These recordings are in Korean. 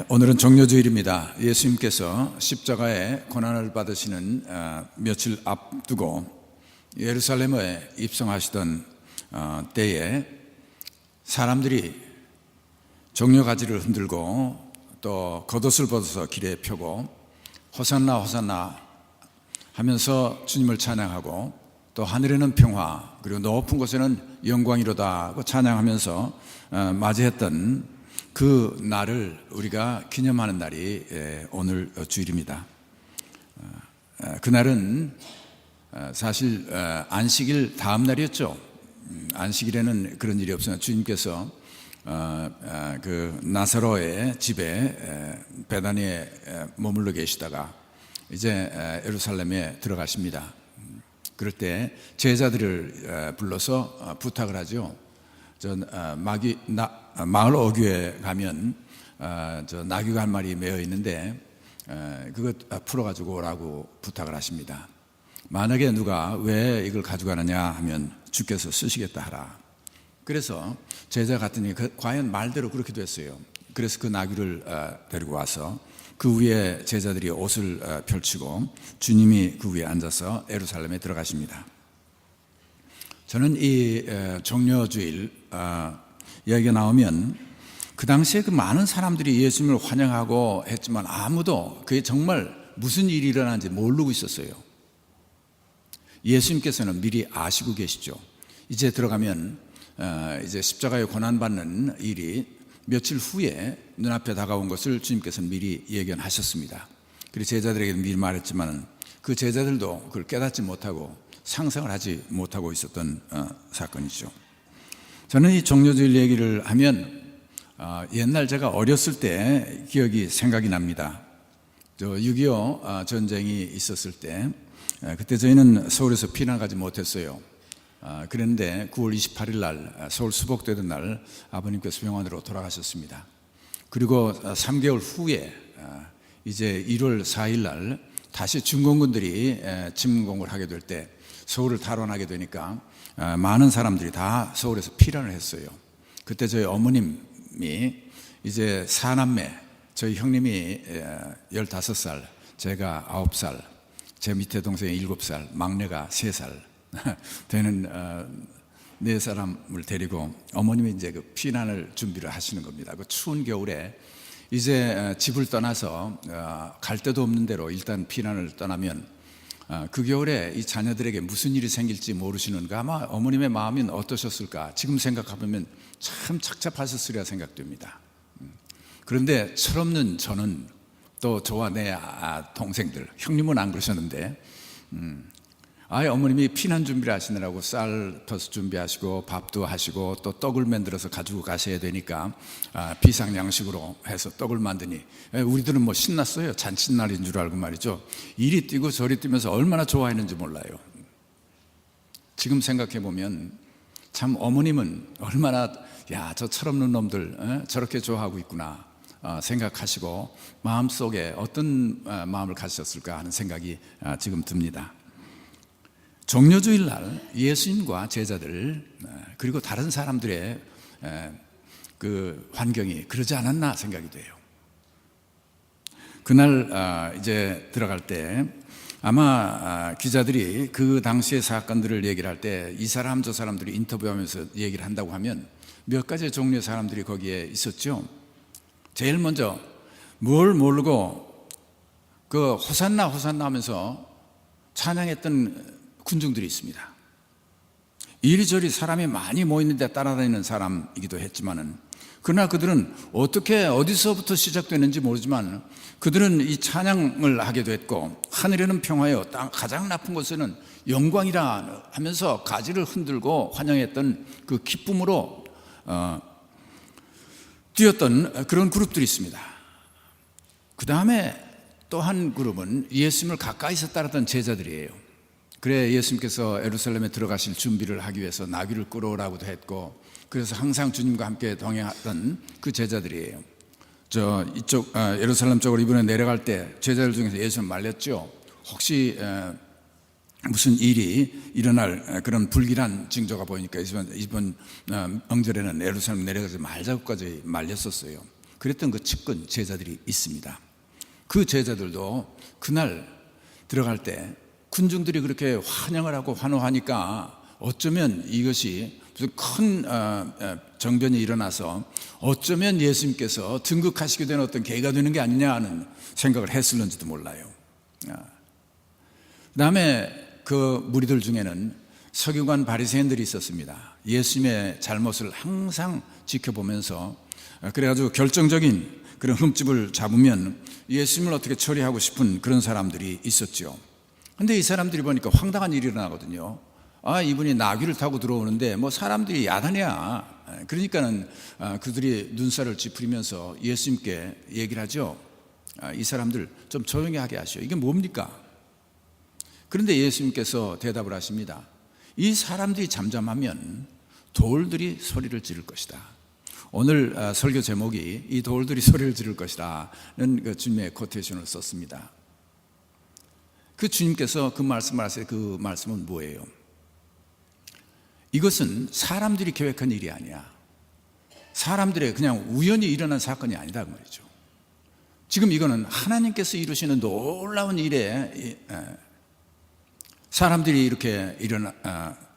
오늘은 종료주일입니다. 예수님께서 십자가에 고난을 받으시는 며칠 앞두고 예루살렘에 입성하시던 때에 사람들이 종려가지를 흔들고 또 겉옷을 벗어서 길에 펴고 호산나 호산나 하면서 주님을 찬양하고 또 하늘에는 평화 그리고 높은 곳에는 영광이로다 하고 찬양하면서 맞이했던 그 날을 우리가 기념하는 날이 오늘 주일입니다. 그날은 사실 안식일 다음 날이었죠. 안식일에는 그런 일이 없으나 주님께서 그 나사로의 집에 베다니에 머물러 계시다가 이제 예루살렘에 들어가십니다. 그럴 때 제자들을 불러서 부탁을 하죠. 마을 어귀에 가면 나귀가 한 마리 메어 있는데 그것 풀어가지고 오라고 부탁을 하십니다. 만약에 누가 왜 이걸 가져가느냐 하면 주께서 쓰시겠다 하라. 그래서 제자 같으니 과연 말대로 그렇게 됐어요. 그래서 그 나귀를 데리고 와서 그 위에 제자들이 옷을 펼치고 주님이 그 위에 앉아서 예루살렘에 들어가십니다. 저는 이 종려주일 이야기가 나오면 그 당시에 그 많은 사람들이 예수님을 환영하고 했지만 아무도 그게 정말 무슨 일이 일어나는지 모르고 있었어요. 예수님께서는 미리 아시고 계시죠. 이제 들어가면 이제 십자가에 고난받는 일이 며칠 후에 눈앞에 다가온 것을 주님께서는 미리 예견하셨습니다. 그리고 제자들에게 미리 말했지만 그 제자들도 그걸 깨닫지 못하고 상상을 하지 못하고 있었던 사건이죠. 저는 이 종려주일 얘기를 하면 옛날 제가 어렸을 때 기억이 생각이 납니다. 6.25 전쟁이 있었을 때 그때 저희는 서울에서 피난 가지 못했어요. 그런데 9월 28일 날 서울 수복되던 날 아버님께서 병원으로 돌아가셨습니다. 그리고 3개월 후에 이제 1월 4일 날 다시 중공군들이 침공을 하게 될 때 서울을 탈환하게 되니까 많은 사람들이 다 서울에서 피난을 했어요. 그때 저희 어머님이 이제 4남매, 저희 형님이 15살, 제가 9살, 제 밑에 동생이 7살, 막내가 3살 되는 4사람을 데리고 어머님이 이제 그 피난을 준비를 하시는 겁니다. 그 추운 겨울에 이제 집을 떠나서 갈 데도 없는 대로 일단 피난을 떠나면 그 겨울에 이 자녀들에게 무슨 일이 생길지 모르시는가. 아마 어머님의 마음은 어떠셨을까. 지금 생각해보면 참 착잡하셨으리라 생각됩니다. 그런데 철없는 저는 또 저와 내 동생들, 형님은 안 그러셨는데 아예 어머님이 피난 준비를 하시느라고 쌀 터서 준비하시고 밥도 하시고 또 떡을 만들어서 가지고 가셔야 되니까 비상양식으로 해서 떡을 만드니 우리들은 뭐 신났어요. 잔칫날인 줄 알고 말이죠. 이리 뛰고 저리 뛰면서 얼마나 좋아했는지 몰라요. 지금 생각해보면 참 어머님은 얼마나 저 철없는 놈들 저렇게 좋아하고 있구나 생각하시고 마음속에 어떤 마음을 가지셨을까 하는 생각이 지금 듭니다. 종려주일 날 예수님과 제자들 그리고 다른 사람들의 그 환경이 그러지 않았나 생각이 돼요. 그날 이제 들어갈 때 아마 기자들이 그 당시의 사건들을 얘기를 할 때 이 사람 저 사람들이 인터뷰하면서 얘기를 한다고 하면 몇 가지 종류의 사람들이 거기에 있었죠. 제일 먼저 뭘 모르고 그 호산나 호산나 하면서 찬양했던 군중들이 있습니다. 이리저리 사람이 많이 모이는데 따라다니는 사람이기도 했지만은 그러나 그들은 어떻게 어디서부터 시작되는지 모르지만 그들은 이 찬양을 하게 됐고 하늘에는 평화요 가장 나쁜 곳에는 영광이라 하면서 가지를 흔들고 환영했던 그 기쁨으로 뛰었던 그런 그룹들이 있습니다. 그 다음에 또 한 그룹은 예수님을 가까이서 따랐던 제자들이에요. 그래 예수님께서 예루살렘에 들어가실 준비를 하기 위해서 나귀를 끌어오라고도 했고 그래서 항상 주님과 함께 동행하던 그 제자들이에요. 이쪽 예루살렘 쪽으로 이번에 내려갈 때 제자들 중에서 예수님 말렸죠. 혹시 무슨 일이 일어날 그런 불길한 징조가 보이니까 이번 명절에는 예루살렘 내려가지 말자고까지 말렸었어요. 그랬던 그 측근 제자들이 있습니다. 그 제자들도 그날 들어갈 때 군중들이 그렇게 환영을 하고 환호하니까 어쩌면 이것이 무슨 큰 정변이 일어나서 어쩌면 예수님께서 등극하시게 되는 어떤 계기가 되는 게 아니냐 하는 생각을 했을는지도 몰라요. 그 다음에 그 무리들 중에는 서기관 바리새인들이 있었습니다. 예수님의 잘못을 항상 지켜보면서 그래가지고 결정적인 그런 흠집을 잡으면 예수님을 어떻게 처리하고 싶은 그런 사람들이 있었죠. 근데 이 사람들이 보니까 황당한 일이 일어나거든요. 이분이 나귀를 타고 들어오는데 뭐 사람들이 야단이야. 그러니까는 그들이 눈살을 찌푸리면서 예수님께 얘기를 하죠. 이 사람들 좀 조용히 하게 하시오. 이게 뭡니까? 그런데 예수님께서 대답을 하십니다. 이 사람들이 잠잠하면 돌들이 소리를 지를 것이다. 오늘 설교 제목이 이 돌들이 소리를 지를 것이라는 그 주님의 코테이션을 썼습니다. 그 주님께서 그 말씀을 하세요. 그 말씀은 뭐예요? 이것은 사람들이 계획한 일이 아니야. 사람들의 그냥 우연히 일어난 사건이 아니다 그 말이죠. 지금 이거는 하나님께서 이루시는 놀라운 일에 사람들이 이렇게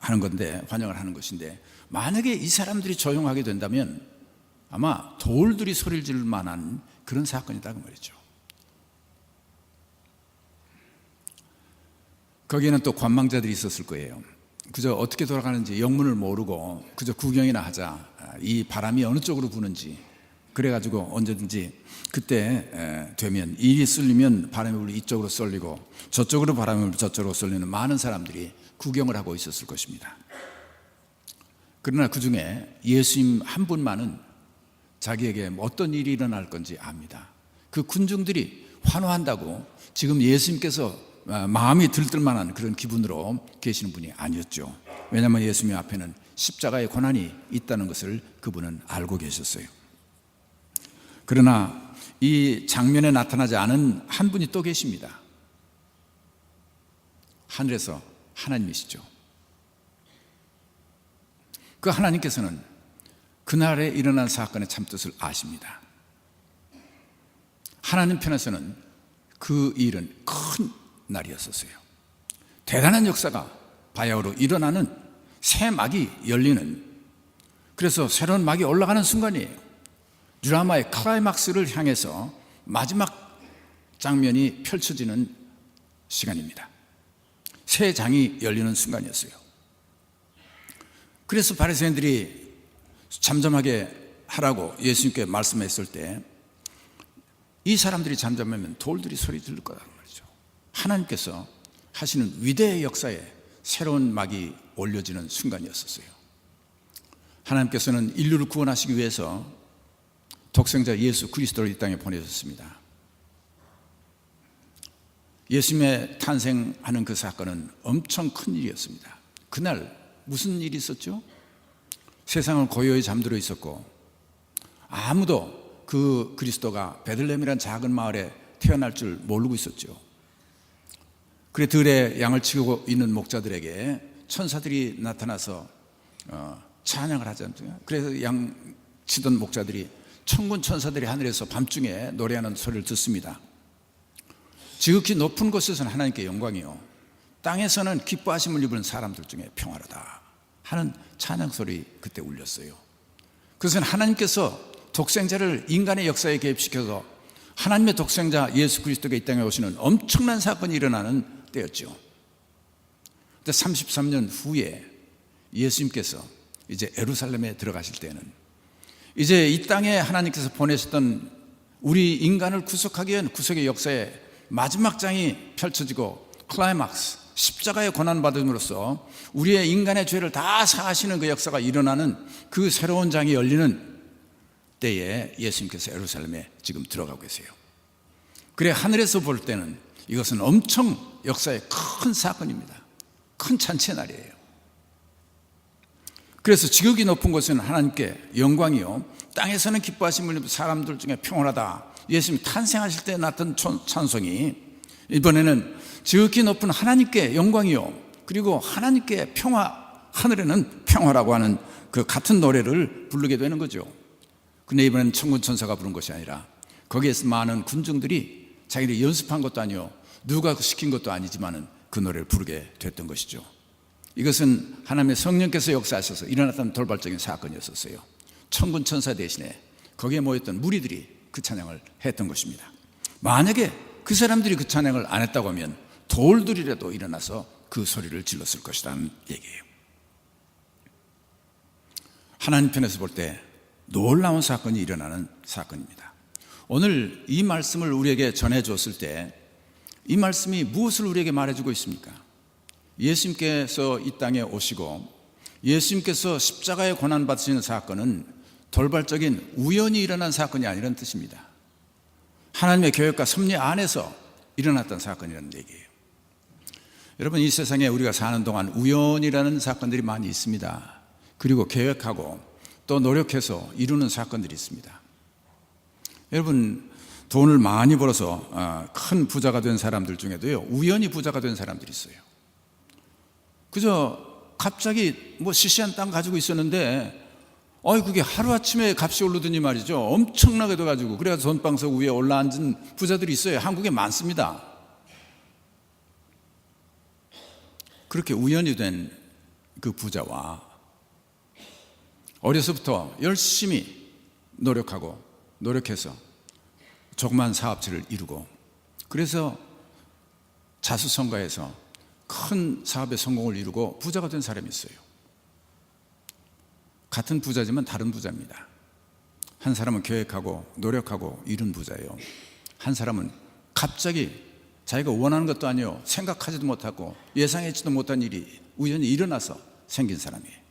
하는 건데, 환영을 하는 것인데, 만약에 이 사람들이 조용하게 된다면 아마 돌들이 소리를 지를 만한 그런 사건이다 그 말이죠. 거기에는 또 관망자들이 있었을 거예요. 그저 어떻게 돌아가는지 영문을 모르고 그저 구경이나 하자, 이 바람이 어느 쪽으로 부는지, 그래가지고 언제든지 그때 되면 일이 쏠리면 바람이 불고 이쪽으로 쏠리고 저쪽으로 바람이 불고 저쪽으로 쏠리는 많은 사람들이 구경을 하고 있었을 것입니다. 그러나 그 중에 예수님 한 분만은 자기에게 어떤 일이 일어날 건지 압니다. 그 군중들이 환호한다고 지금 예수님께서 마음이 들뜰만한 그런 기분으로 계시는 분이 아니었죠. 왜냐하면 예수님 앞에는 십자가의 고난이 있다는 것을 그분은 알고 계셨어요. 그러나 이 장면에 나타나지 않은 한 분이 또 계십니다. 하늘에서 하나님이시죠. 그 하나님께서는 그날에 일어난 사건의 참뜻을 아십니다. 하나님 편에서는 그 일은 큰 날이었었어요. 대단한 역사가 바야흐로 일어나는 새 막이 열리는, 그래서 새로운 막이 올라가는 순간이에요. 드라마의 클라이막스를 향해서 마지막 장면이 펼쳐지는 시간입니다. 새 장이 열리는 순간이었어요. 그래서 바리새인들이 잠잠하게 하라고 예수님께 말씀했을 때 이 사람들이 잠잠하면 돌들이 소리 들을 거라는 말이죠. 하나님께서 하시는 위대의 역사에 새로운 막이 올려지는 순간이었어요. 하나님께서는 인류를 구원하시기 위해서 독생자 예수 그리스도를 이 땅에 보내셨습니다. 예수님의 탄생하는 그 사건은 엄청 큰 일이었습니다. 그날 무슨 일이 있었죠? 세상은 고요히 잠들어 있었고 아무도 그 그리스도가 베들레헴이라는 작은 마을에 태어날 줄 모르고 있었죠. 그래 들에 양을 치고 있는 목자들에게 천사들이 나타나서 찬양을 하지 않습니까? 그래서 양 치던 목자들이 천군 천사들이 하늘에서 밤중에 노래하는 소리를 듣습니다. 지극히 높은 곳에서는 하나님께 영광이요, 땅에서는 기뻐하심을 입은 사람들 중에 평화로다 하는 찬양 소리 그때 울렸어요. 그것은 하나님께서 독생자를 인간의 역사에 개입시켜서 하나님의 독생자 예수 그리스도가 이 땅에 오시는 엄청난 사건이 일어나는 때였죠. 33년 후에 예수님께서 이제 예루살렘에 들어가실 때는 이제 이 땅에 하나님께서 보내셨던 우리 인간을 구속하기 위한 구속의 역사의 마지막 장이 펼쳐지고 클라이막스, 십자가의 고난받음으로써 우리의 인간의 죄를 다 사하시는 그 역사가 일어나는 그 새로운 장이 열리는 때에 예수님께서 예루살렘에 지금 들어가고 계세요. 그래 하늘에서 볼 때는 이것은 엄청 역사의 큰 사건입니다. 큰 잔치의 날이에요. 그래서 지극히 높은 곳에는 하나님께 영광이요, 땅에서는 기뻐하심을 입은 사람들 중에 평온하다. 예수님이 탄생하실 때 났던 찬송이 이번에는 지극히 높은 하나님께 영광이요, 그리고 하나님께 평화, 하늘에는 평화라고 하는 그 같은 노래를 부르게 되는 거죠. 근데 이번엔 천군 천사가 부른 것이 아니라 거기에서 많은 군중들이 자기들이 연습한 것도 아니요 누가 시킨 것도 아니지만은 그 노래를 부르게 됐던 것이죠. 이것은 하나님의 성령께서 역사하셔서 일어났던 돌발적인 사건이었었어요. 천군 천사 대신에 거기에 모였던 무리들이 그 찬양을 했던 것입니다. 만약에 그 사람들이 그 찬양을 안 했다고 하면 돌들이라도 일어나서 그 소리를 질렀을 것이라는 얘기예요. 하나님 편에서 볼 때 놀라운 사건이 일어나는 사건입니다. 오늘 이 말씀을 우리에게 전해주었을 때 이 말씀이 무엇을 우리에게 말해주고 있습니까? 예수님께서 이 땅에 오시고 예수님께서 십자가에 고난받으시는 사건은 돌발적인 우연히 일어난 사건이 아니라는 뜻입니다. 하나님의 계획과 섭리 안에서 일어났던 사건이라는 얘기예요. 여러분, 이 세상에 우리가 사는 동안 우연이라는 사건들이 많이 있습니다. 그리고 계획하고 또 노력해서 이루는 사건들이 있습니다. 여러분, 돈을 많이 벌어서 큰 부자가 된 사람들 중에도요 우연히 부자가 된 사람들이 있어요. 그저 갑자기 시시한 땅 가지고 있었는데 그게 하루아침에 값이 오르더니 말이죠. 엄청나게 돼가지고 그래서 돈방석 위에 올라앉은 부자들이 있어요. 한국에 많습니다. 그렇게 우연히 된 그 부자와 어려서부터 열심히 노력해서 조그만 사업체를 이루고 그래서 자수성가해서 큰 사업의 성공을 이루고 부자가 된 사람이 있어요. 같은 부자지만 다른 부자입니다. 한 사람은 계획하고 노력하고 이룬 부자예요. 한 사람은 갑자기 자기가 원하는 것도 아니요 생각하지도 못하고 예상하지도 못한 일이 우연히 일어나서 생긴 사람이에요.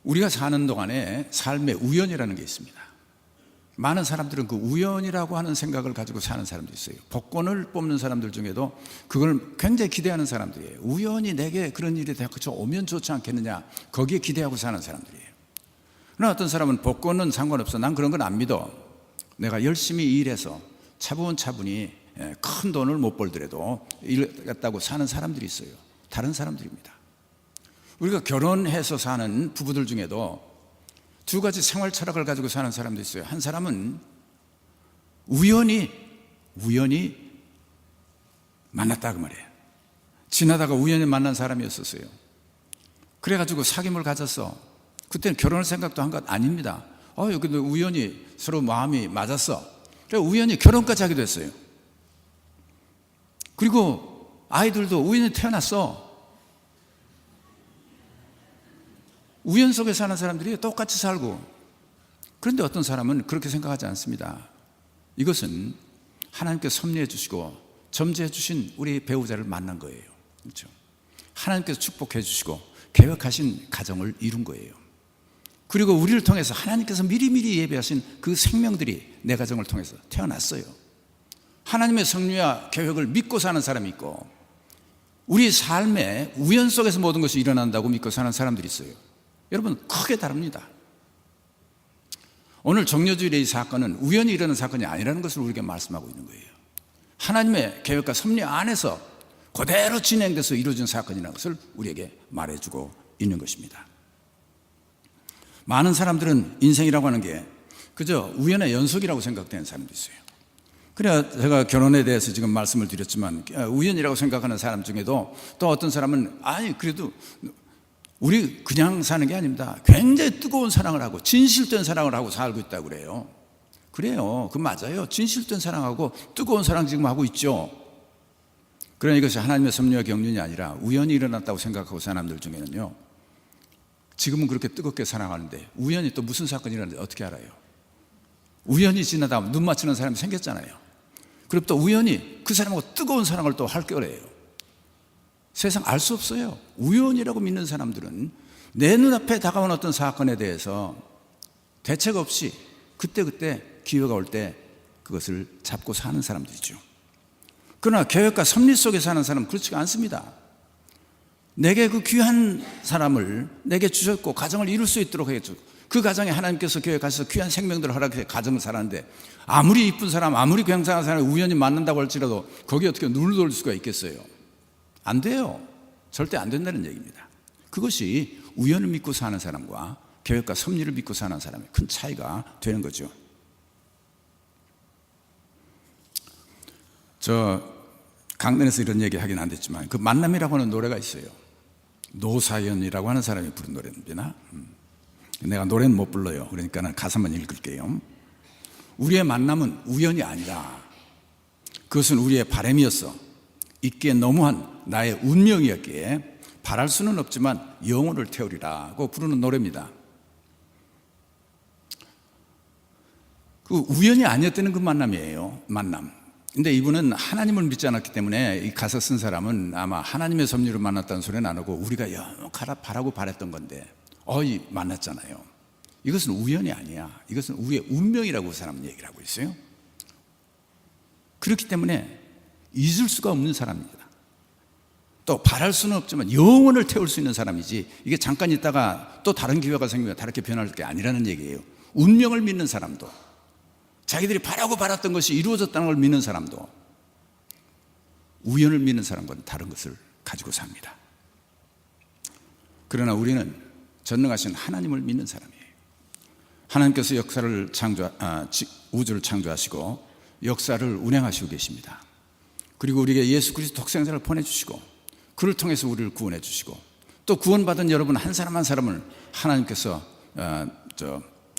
우리가 사는 동안에 삶의 우연이라는 게 있습니다. 많은 사람들은 그 우연이라고 하는 생각을 가지고 사는 사람도 있어요. 복권을 뽑는 사람들 중에도 그걸 굉장히 기대하는 사람들이에요. 우연히 내게 그런 일이 오면 좋지 않겠느냐, 거기에 기대하고 사는 사람들이에요. 그러나 어떤 사람은 복권은 상관없어, 난 그런 건 안 믿어, 내가 열심히 일해서 차분히 큰 돈을 못 벌더라도 일했다고 사는 사람들이 있어요. 다른 사람들입니다. 우리가 결혼해서 사는 부부들 중에도 두 가지 생활 철학을 가지고 사는 사람도 있어요. 한 사람은 우연히 만났다 그 말이에요. 지나다가 우연히 만난 사람이었었어요. 그래가지고 사귐을 가졌어. 그때는 결혼할 생각도 한 것 아닙니다. 근데 우연히 서로 마음이 맞았어. 그래서 우연히 결혼까지 하게 됐어요. 그리고 아이들도 우연히 태어났어. 우연 속에 사는 사람들이 똑같이 살고, 그런데 어떤 사람은 그렇게 생각하지 않습니다. 이것은 하나님께서 섭리해 주시고 점지해 주신 우리 배우자를 만난 거예요. 그렇죠? 하나님께서 축복해 주시고 계획하신 가정을 이룬 거예요. 그리고 우리를 통해서 하나님께서 미리미리 예배하신 그 생명들이 내 가정을 통해서 태어났어요. 하나님의 섭리와 계획을 믿고 사는 사람이 있고, 우리 삶에 우연 속에서 모든 것이 일어난다고 믿고 사는 사람들이 있어요. 여러분, 크게 다릅니다. 오늘 정료주일의 이 사건은 우연히 일어난 사건이 아니라는 것을 우리에게 말씀하고 있는 거예요. 하나님의 계획과 섭리 안에서 그대로 진행돼서 이루어진 사건이라는 것을 우리에게 말해주고 있는 것입니다. 많은 사람들은 인생이라고 하는 게 그저 우연의 연속이라고 생각되는 사람도 있어요. 그래야 제가 결혼에 대해서 지금 말씀을 드렸지만, 우연이라고 생각하는 사람 중에도 또 어떤 사람은 그래도 우리 그냥 사는 게 아닙니다. 굉장히 뜨거운 사랑을 하고 진실된 사랑을 하고 살고 있다고 그래요. 그래요. 그 맞아요. 진실된 사랑하고 뜨거운 사랑 지금 하고 있죠. 그러나 이것이 하나님의 섭리와 경륜이 아니라 우연히 일어났다고 생각하고 사는 사람들 중에는요, 지금은 그렇게 뜨겁게 사랑하는데 우연히 또 무슨 사건이 일어나는지 어떻게 알아요? 우연히 지나다 눈 맞추는 사람이 생겼잖아요. 그리고 또 우연히 그 사람하고 뜨거운 사랑을 또 할 거래요. 세상 알 수 없어요. 우연이라고 믿는 사람들은 내 눈앞에 다가온 어떤 사건에 대해서 대책 없이 그때 기회가 올 때 그것을 잡고 사는 사람들이죠. 그러나 계획과 섭리 속에 사는 사람은 그렇지가 않습니다. 내게 그 귀한 사람을 내게 주셨고 가정을 이룰 수 있도록 해주고, 그 가정에 하나님께서 계획하셔서 귀한 생명들을 허락해 가정을 살았는데, 아무리 이쁜 사람, 아무리 굉장한 사람이 우연히 만난다고 할지라도 거기에 어떻게 눈을 돌릴 수가 있겠어요? 안 돼요. 절대 안 된다는 얘기입니다. 그것이 우연을 믿고 사는 사람과 계획과 섭리를 믿고 사는 사람이 큰 차이가 되는 거죠. 저 강단에서 이런 얘기 하긴 안 됐지만 그 만남이라고 하는 노래가 있어요. 노사연이라고 하는 사람이 부른 노래입니다. 내가 노래는 못 불러요. 그러니까 가사만 읽을게요. 우리의 만남은 우연이 아니라 그것은 우리의 바람이었어. 있기에 너무한 나의 운명이었기에 바랄 수는 없지만 영혼을 태우리라고 부르는 노래입니다. 그 우연이 아니었다는 그 만남이에요. 만남. 근데 이분은 하나님을 믿지 않았기 때문에 이 가사 쓴 사람은 아마 하나님의 섭리로 만났다는 소리는 안 하고 우리가 영 바라고 바랬던 건데 만났잖아요. 이것은 우연이 아니야. 이것은 우리의 운명이라고 그 사람은 얘기를 하고 있어요. 그렇기 때문에 잊을 수가 없는 사람입니다. 또 바랄 수는 없지만 영혼을 태울 수 있는 사람이지, 이게 잠깐 있다가 또 다른 기회가 생기면 다르게 변할 게 아니라는 얘기예요. 운명을 믿는 사람도, 자기들이 바라고 바랐던 것이 이루어졌다는 걸 믿는 사람도, 우연을 믿는 사람과는 다른 것을 가지고 삽니다. 그러나 우리는 전능하신 하나님을 믿는 사람이에요. 하나님께서 우주를 창조하시고 역사를 운행하시고 계십니다. 그리고 우리에게 예수 그리스도 독생자를 보내주시고 그를 통해서 우리를 구원해 주시고, 또 구원받은 여러분 한 사람 한 사람을 하나님께서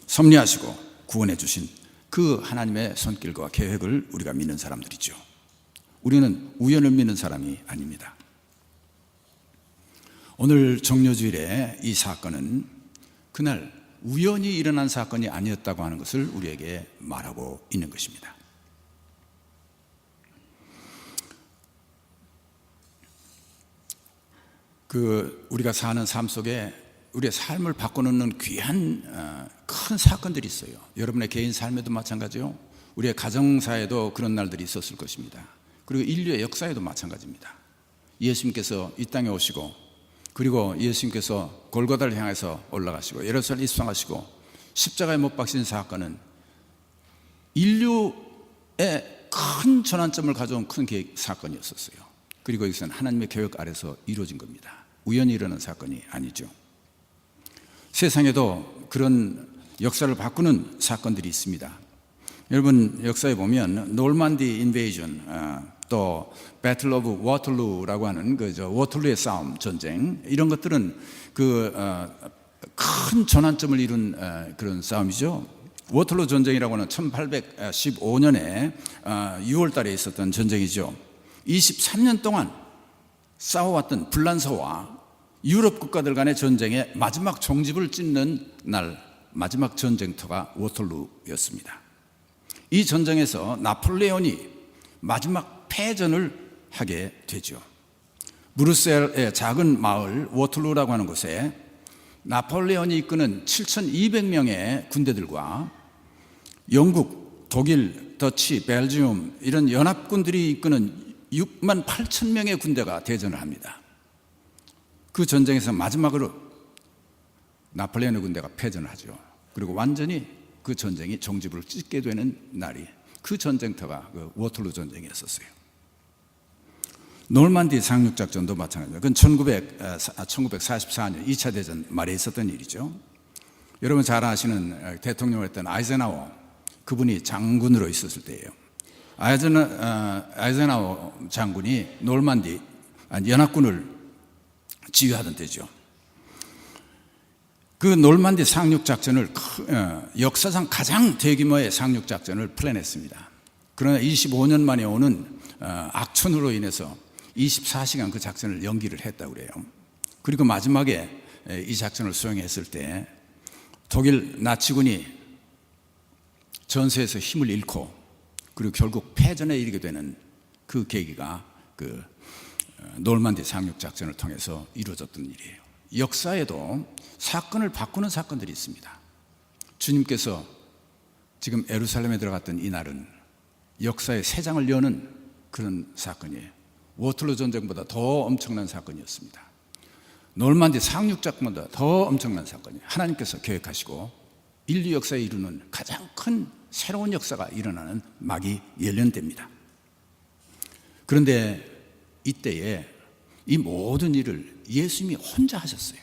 섭리하시고 구원해 주신 그 하나님의 손길과 계획을 우리가 믿는 사람들이죠. 우리는 우연을 믿는 사람이 아닙니다. 오늘 정료주일의 이 사건은 그날 우연히 일어난 사건이 아니었다고 하는 것을 우리에게 말하고 있는 것입니다. 우리가 사는 삶 속에 우리의 삶을 바꿔놓는 귀한 큰 사건들이 있어요. 여러분의 개인 삶에도 마찬가지요. 우리의 가정사에도 그런 날들이 있었을 것입니다. 그리고 인류의 역사에도 마찬가지입니다. 예수님께서 이 땅에 오시고, 그리고 예수님께서 골고다를 향해서 올라가시고 예루살렘 입성하시고 십자가에 못 박히신 사건은 인류의 큰 전환점을 가져온 큰 사건이었었어요. 그리고 이것은 하나님의 계획 아래서 이루어진 겁니다. 우연히 일어난 사건이 아니죠. 세상에도 그런 역사를 바꾸는 사건들이 있습니다. 여러분, 역사에 보면 노르만디 인베이전, 또 배틀 오브 워털루라고 하는 워털루의 싸움, 전쟁, 이런 것들은 큰 전환점을 이룬 그런 싸움이죠. 워털루 전쟁이라고 하는 1815년에 6월 달에 있었던 전쟁이죠. 23년 동안 싸워왔던 불란서와 유럽 국가들 간의 전쟁의 마지막 종집을 찍는 날, 마지막 전쟁터가 워털루였습니다. 이 전쟁에서 나폴레온이 마지막 패전을 하게 되죠. 브뤼셀의 작은 마을 워털루라고 하는 곳에 나폴레온이 이끄는 7,200명의 군대들과 영국, 독일, 더치, 벨지움 이런 연합군들이 이끄는 6만 8천 명의 군대가 대전을 합니다. 그 전쟁에서 마지막으로 나폴레온의 군대가 패전을 하죠. 그리고 완전히 그 전쟁이 종집을 찍게 되는 날이 그 전쟁터가 워털루 전쟁이었었어요. 노르만디 상륙작전도 마찬가지입니다. 그건 1944년 2차 대전 말에 있었던 일이죠. 여러분 잘 아시는 대통령을 했던 아이젠하워, 그분이 장군으로 있었을 때예요. 아이젠하워 장군이 노르만디 연합군을 지휘하던 때죠. 그 노르만디 상륙작전을 역사상 가장 대규모의 상륙작전을 플랜했습니다. 그러나 25년 만에 오는 악천후로 인해서 24시간 그 작전을 연기를 했다고 그래요. 그리고 마지막에 이 작전을 수행했을 때 독일 나치군이 전세에서 힘을 잃고 그리고 결국 패전에 이르게 되는 그 계기가 노르만디 상륙작전을 통해서 이루어졌던 일이에요. 역사에도 사건을 바꾸는 사건들이 있습니다. 주님께서 지금 예루살렘에 들어갔던 이 날은 역사의 새 장을 여는 그런 사건이에요. 워털루 전쟁보다 더 엄청난 사건이었습니다. 노르만디 상륙작전보다 더 엄청난 사건이에요. 하나님께서 계획하시고 인류 역사에 이루는 가장 큰 새로운 역사가 일어나는 막이 열린 때입니다. 그런데 이때에 이 모든 일을 예수님이 혼자 하셨어요.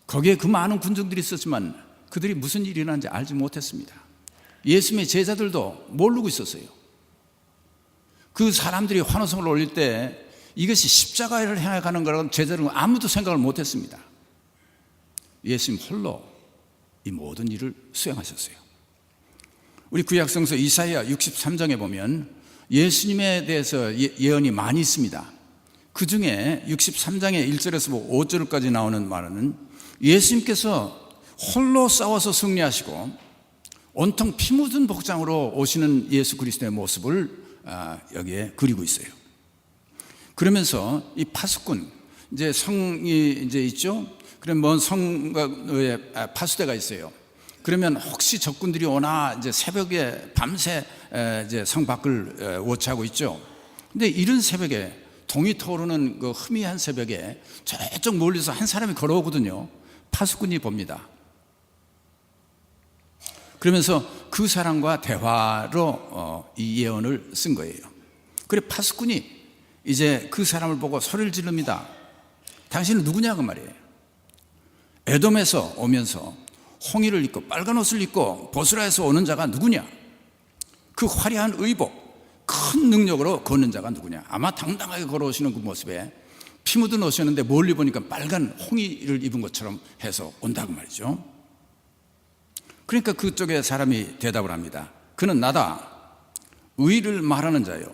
거기에 그 많은 군중들이 있었지만 그들이 무슨 일이 일어난지 알지 못했습니다. 예수님의 제자들도 모르고 있었어요. 그 사람들이 환호성을 올릴 때 이것이 십자가를 향해 가는 거라고 제자들은 아무도 생각을 못했습니다. 예수님 홀로 이 모든 일을 수행하셨어요. 우리 구약성서 이사야 63장에 보면 예수님에 대해서 예언이 많이 있습니다. 그 중에 63장의 1절에서 5절까지 나오는 말은 예수님께서 홀로 싸워서 승리하시고 온통 피 묻은 복장으로 오시는 예수 그리스도의 모습을 여기에 그리고 있어요. 그러면서 이 파수꾼, 이제 성이 이제 있죠. 그럼 먼 성에 파수대가 있어요. 그러면 혹시 적군들이 오나 이제 새벽에 밤새 이제 성 밖을 워치하고 있죠. 근데 이른 새벽에 동이 터오르는 그 흐미한 새벽에 저쪽 멀리서 한 사람이 걸어오거든요. 파수꾼이 봅니다. 그러면서 그 사람과 대화로 이 예언을 쓴 거예요. 그래 파수꾼이 이제 그 사람을 보고 소리를 지릅니다. 당신은 누구냐고 말이에요. 에돔에서 오면서 홍의를 입고 빨간 옷을 입고 보스라에서 오는 자가 누구냐? 그 화려한 의복, 큰 능력으로 걷는 자가 누구냐? 아마 당당하게 걸어오시는 그 모습에 피 묻은 옷이었는데 멀리 보니까 빨간 홍의를 입은 것처럼 해서 온다고 말이죠. 그러니까 그쪽에 사람이 대답을 합니다. 그는 나다. 의를 말하는 자요,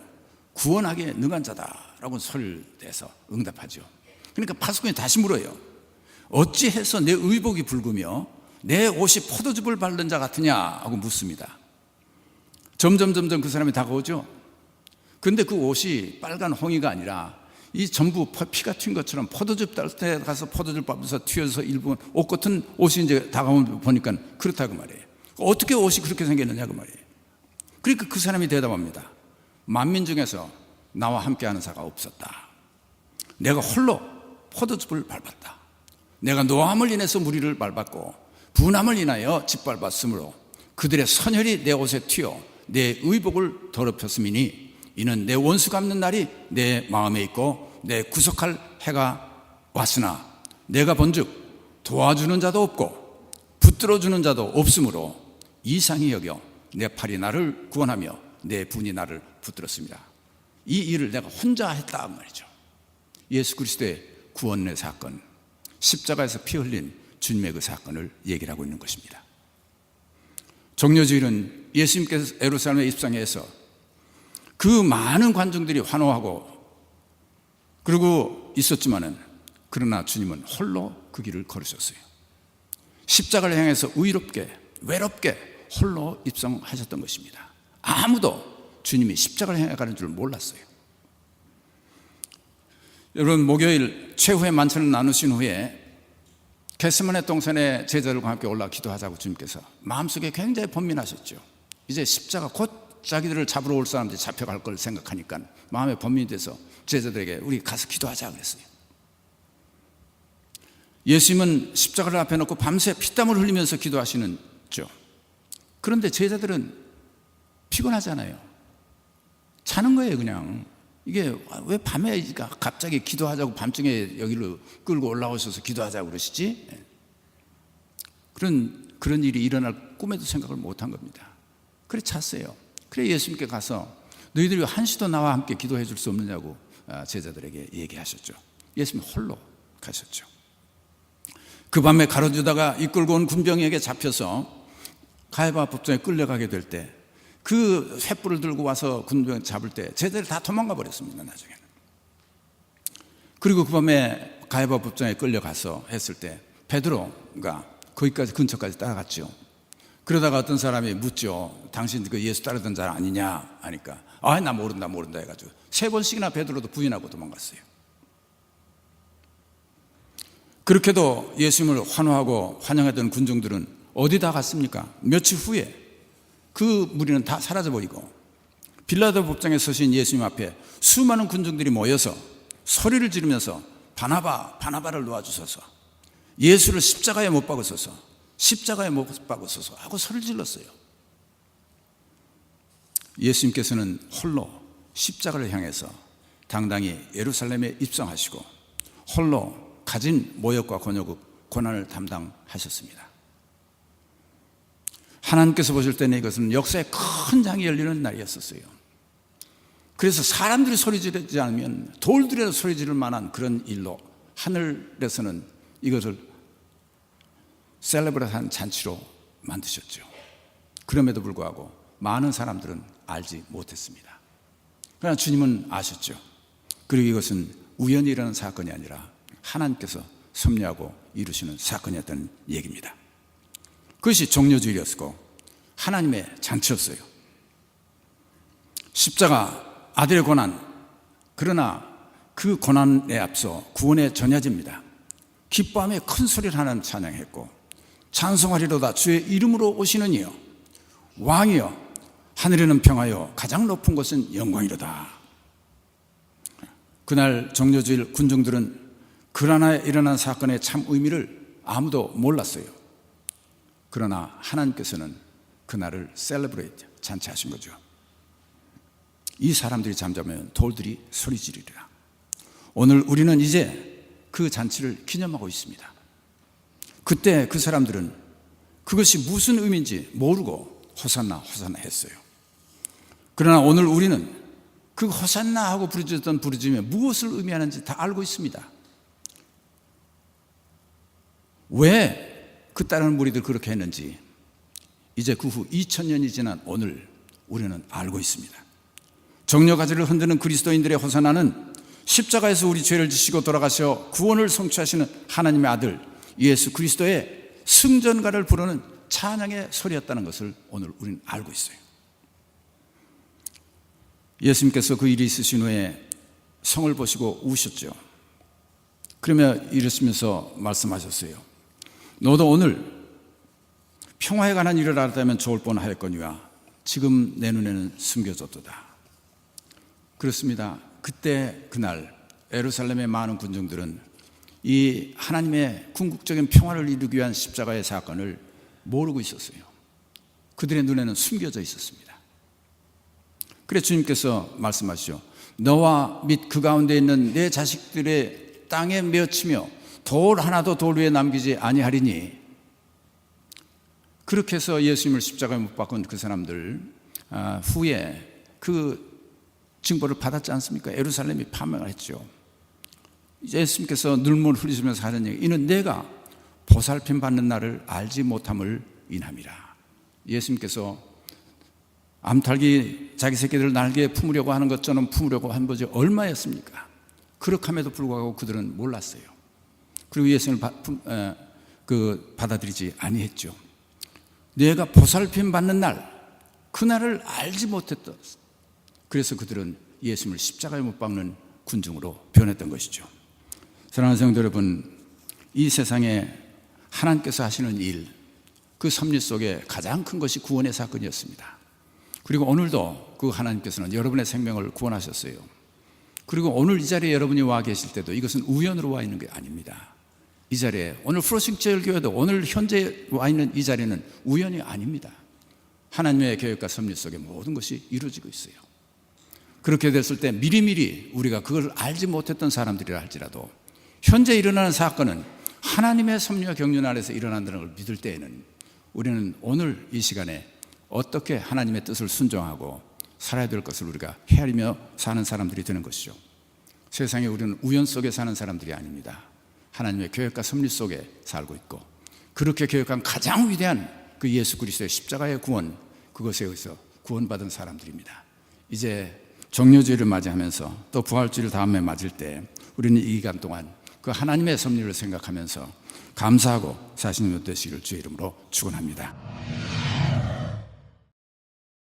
구원하기에 능한 자다라고 소리를 내서 응답하죠. 그러니까 파수꾼이 다시 물어요. 어찌해서 내 의복이 붉으며 내 옷이 포도즙을 바른 자 같으냐 하고 묻습니다. 점점 그 사람이 다가오죠. 근데 그 옷이 빨간 홍이가 아니라 이 전부 피가 튄 것처럼 포도즙 딸 때 가서 포도즙 밟아서 튀어서 일본 옷 같은 옷이 이제 다가오면 보니까 그렇다고 말이에요. 어떻게 옷이 그렇게 생겼느냐고 말이에요. 그러니까 그 사람이 대답합니다. 만민 중에서 나와 함께하는 자가 없었다. 내가 홀로 포도즙을 밟았다. 내가 노함을 인해서 무리를 밟았고 분함을 인하여 짓밟았으므로 그들의 선혈이 내 옷에 튀어 내 의복을 더럽혔음이니 이는 내 원수 갚는 날이 내 마음에 있고 내 구속할 해가 왔으나 내가 본즉 도와주는 자도 없고 붙들어주는 자도 없으므로 이상히 여겨 내 팔이 나를 구원하며 내 분이 나를 붙들었습니다. 이 일을 내가 혼자 했다 말이죠. 예수 그리스도의 구원의 사건, 십자가에서 피 흘린 주님의 그 사건을 얘기를 하고 있는 것입니다. 종려주일은 예수님께서 예루살렘에 입성해서 그 많은 관중들이 환호하고 그러고 있었지만은 그러나 주님은 홀로 그 길을 걸으셨어요. 십자가를 향해서 의롭게 외롭게 홀로 입성하셨던 것입니다. 아무도 주님이 십자가를 향해 가는 줄 몰랐어요. 여러분, 목요일 최후의 만찬을 나누신 후에 겟세마네 동산에 제자들과 함께 올라 기도하자고 주님께서 마음속에 굉장히 번민하셨죠. 이제 십자가 곧 자기들을 잡으러 올 사람들이 잡혀갈 걸 생각하니까 마음에 번민이 돼서 제자들에게 우리 가서 기도하자 그랬어요. 예수님은 십자가를 앞에 놓고 밤새 피땀을 흘리면서 기도하시는죠. 그런데 제자들은 피곤하잖아요. 자는 거예요. 그냥 이게 왜 밤에 갑자기 기도하자고 밤중에 여기로 끌고 올라오셔서 기도하자고 그러시지? 그런 일이 일어날 꿈에도 생각을 못한 겁니다. 그래 잤어요. 그래 예수님께 가서 너희들이 한시도 나와 함께 기도해 줄 수 없느냐고 제자들에게 얘기하셨죠. 예수님 홀로 가셨죠. 그 밤에 가로주다가 이끌고 온 군병에게 잡혀서 가야바 법정에 끌려가게 될 때 그 횃불을 들고 와서 군병 잡을 때 제자들이 다 도망가 버렸습니다. 나중에는. 그리고 그 밤에 가야바 법정에 끌려가서 했을 때 베드로가 거기까지 근처까지 따라갔죠. 그러다가 어떤 사람이 묻죠. 당신 그 예수 따르던 자는 아니냐 하니까 나 모른다 해가지고 3번씩이나 베드로도 부인하고 도망갔어요. 그렇게도 예수님을 환호하고 환영하던 군중들은 어디다 갔습니까? 며칠 후에 그 무리는 다 사라져버리고 빌라도 법정에 서신 예수님 앞에 수많은 군중들이 모여서 소리를 지르면서 바나바를 놓아주소서, 예수를 십자가에 못 박으소서, 십자가에 못 박으소서 하고 소리를 질렀어요. 예수님께서는 홀로 십자가를 향해서 당당히 예루살렘에 입성하시고 홀로 가진 모욕과 곤욕을 고난을 담당하셨습니다. 하나님께서 보실 때는 이것은 역사의 큰 장이 열리는 날이었었어요. 그래서 사람들이 소리 지르지 않으면 돌들이라도 소리 지를 만한 그런 일로 하늘에서는 이것을 셀레브레이트한 잔치로 만드셨죠. 그럼에도 불구하고 많은 사람들은 알지 못했습니다. 그러나 주님은 아셨죠. 그리고 이것은 우연히 일어난 사건이 아니라 하나님께서 섭리하고 이루시는 사건이었다는 얘기입니다. 그것이 종려주일이었고 하나님의 잔치였어요. 십자가 아들의 고난, 그러나 그 고난에 앞서 구원의 전야제입니다. 기뻐하며 큰 소리를 하나님 찬양했고 찬송하리로다 주의 이름으로 오시는 이여 왕이여 하늘에는 평하여 가장 높은 곳은 영광이로다. 그날 종려주일 군중들은 그라나에 일어난 사건의 참 의미를 아무도 몰랐어요. 그러나 하나님께서는 그날을 셀레브레이트, 잔치하신 거죠. 이 사람들이 잠자면 돌들이 소리 지르리라. 오늘 우리는 이제 그 잔치를 기념하고 있습니다. 그때 그 사람들은 그것이 무슨 의미인지 모르고 호산나 호산나 했어요. 그러나 오늘 우리는 그 호산나 하고 부르짖었던 부르짖음이 무엇을 의미하는지 다 알고 있습니다. 왜 그 따르는 무리들 그렇게 했는지 이제 그 후 2000년이 지난 오늘 우리는 알고 있습니다. 정려가지를 흔드는 그리스도인들의 호산나는 십자가에서 우리 죄를 지시고 돌아가셔 구원을 성취하시는 하나님의 아들 예수 그리스도의 승전가를 부르는 찬양의 소리였다는 것을 오늘 우리는 알고 있어요. 예수님께서 그 일이 있으신 후에 성을 보시고 우셨죠. 그러며 이러시면서 말씀하셨어요. 너도 오늘 평화에 관한 일을 알았다면 좋을 뻔하였거니와 지금 내 눈에는 숨겨졌도다. 그렇습니다. 그때 그날 예루살렘의 많은 군중들은 이 하나님의 궁극적인 평화를 이루기 위한 십자가의 사건을 모르고 있었어요. 그들의 눈에는 숨겨져 있었습니다. 그래서 주님께서 말씀하시죠. 너와 및 그 가운데 있는 내 자식들의 땅에 맺히며 돌 하나도 돌 위에 남기지 아니하리니. 그렇게 해서 예수님을 십자가에 못 박은 그 사람들 후에 그 징벌을 받았지 않습니까? 예루살렘이 파멸을 했죠. 예수님께서 눈물을 흘리시면서 하는 얘기, 이는 내가 보살핌 받는 날을 알지 못함을 인함이라. 예수님께서 암탉이 자기 새끼들을 날개에 품으려고 하는 것처럼 품으려고 한 것이 얼마였습니까? 그렇함에도 불구하고 그들은 몰랐어요. 그리고 예수님을 받아들이지 아니했죠. 내가 보살핌 받는 날, 그날을 알지 못했던, 그래서 그들은 예수님을 십자가에 못 박는 군중으로 변했던 것이죠. 사랑하는 성도 여러분, 이 세상에 하나님께서 하시는 일, 그 섭리 속에 가장 큰 것이 구원의 사건이었습니다. 그리고 오늘도 그 하나님께서는 여러분의 생명을 구원하셨어요. 그리고 오늘 이 자리에 여러분이 와 계실 때도 이것은 우연으로 와 있는 게 아닙니다. 이 자리에 오늘 프로싱제일교회도 오늘 현재 와 있는 이 자리는 우연이 아닙니다. 하나님의 계획과 섭리 속에 모든 것이 이루어지고 있어요. 그렇게 됐을 때 미리미리 우리가 그걸 알지 못했던 사람들이라 할지라도 현재 일어나는 사건은 하나님의 섭리와 경륜 아래서 일어난다는 걸 믿을 때에는 우리는 오늘 이 시간에 어떻게 하나님의 뜻을 순종하고 살아야 될 것을 우리가 헤아리며 사는 사람들이 되는 것이죠. 세상에 우리는 우연 속에 사는 사람들이 아닙니다. 하나님의 계획과 섭리 속에 살고 있고 그렇게 계획한 가장 위대한 그 예수 그리스도의 십자가의 구원, 그것에 의해서 구원받은 사람들입니다. 이제 정료주일을 맞이하면서 또 부활주일 다음에 맞을 때 우리는 이 기간 동안 그 하나님의 섭리를 생각하면서 감사하고 사시는 것 되시기를 주의 이름으로 축원합니다.